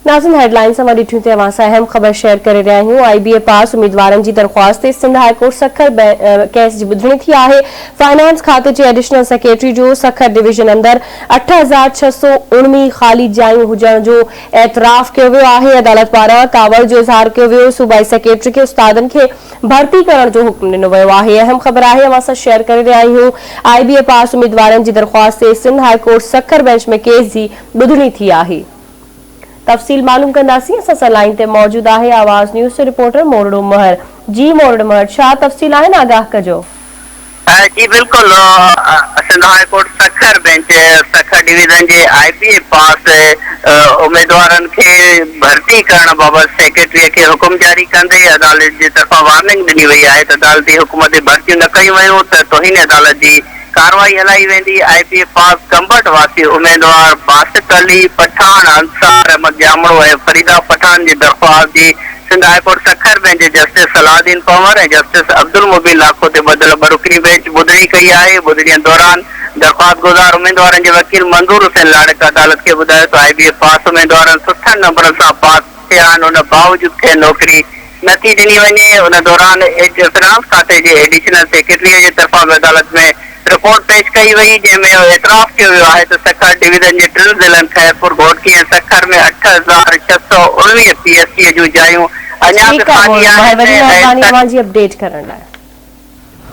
नाज़िन headlines में ॾिठियूं ते अवां सां अहम ख़बर शेयर करे रहिया आहियूं। IBA पास उम्मीदवारनि जी दरख़्वास्त ते Sindh high court Sukkur case जी ॿुधणी थी आहे। फाइनेंस खाते जे एडिशनल सेक्रेटरी जो सखर डिवीजन अंदर 8619 ख़ाली जायूं हुजण जो एतराफ़ कयो वियो आहे। अदालत पारां कावड़ जो इज़हार कयो वियो। सूबाई सेक्रेटरी खे उस्तादनि खे भर्ती करण जो हुक्म ॾिनो वियो आहे। अहम ख़बर आहे, अवां सां शेयर करे रहिया आहियूं। IBA पास उम्मीदवारनि जी दरख़्वास्त ते Sindh high court Sukkur bench में केस जी ॿुधणी थी आहे। तफ़सील मालूम कंदासीं। असां सां लाइन ते मौजूद आहे आवाज़ न्यूज़ जो रिपोर्टर मोरडो महर। जी मोरडो महर, छा तफ़सील आहिनि, आगाह कजो। जी बिल्कुल, Sindh high court Sukkur bench Sukkur division के IBA पास उम्मीदवारन के भर्ती करण बाबत सेक्रेटरी के हुक्म जारी कंदे अदालत की तरफा वार्निंग दी वही है। अदालती हुक्म ते भर्ती न कई वयूं त तोहिन अदालत की कार्रवाई हलाई वेंदी। IBA पास कंबट वासी उम्मीदवार बासित अली पठान, अंसार अहमद जामड़ो ऐं फरीदा पठान की दरख्वास्त की Sindh high court Sukkur bench justice Salahuddin Panwar और जस्टिस अब्दुल मुबीन लाखो ते बदल बरुकनी बेंच ॿुधणी कई है। ॿुधणीअ दौरान दरख्वास्त गुज़ार उम्मीदवार के वकील मंजूर हुसैन लाड़क अदालत के बुधायो तो IBA पास उम्मीदवार सुठन नंबर से पास थिया आहिनि। उन बावजूद खे नौकरी नथी ॾिनी वञे। उन दौरान फाइनेंस खाते के एडिशनल सेक्रेटरी की तरफा अदालत में रिपोर्ट पेश कई वही, जैमें एतराफ़ किया वियो है तो सखर डिवीजन के टिन ज़िलन खैरपुर घोटकी ऐं सखर में 8619 PSC जूं जायूं अञा बि खाली आहिनि। महिरबानी अपडेट करण लाइ।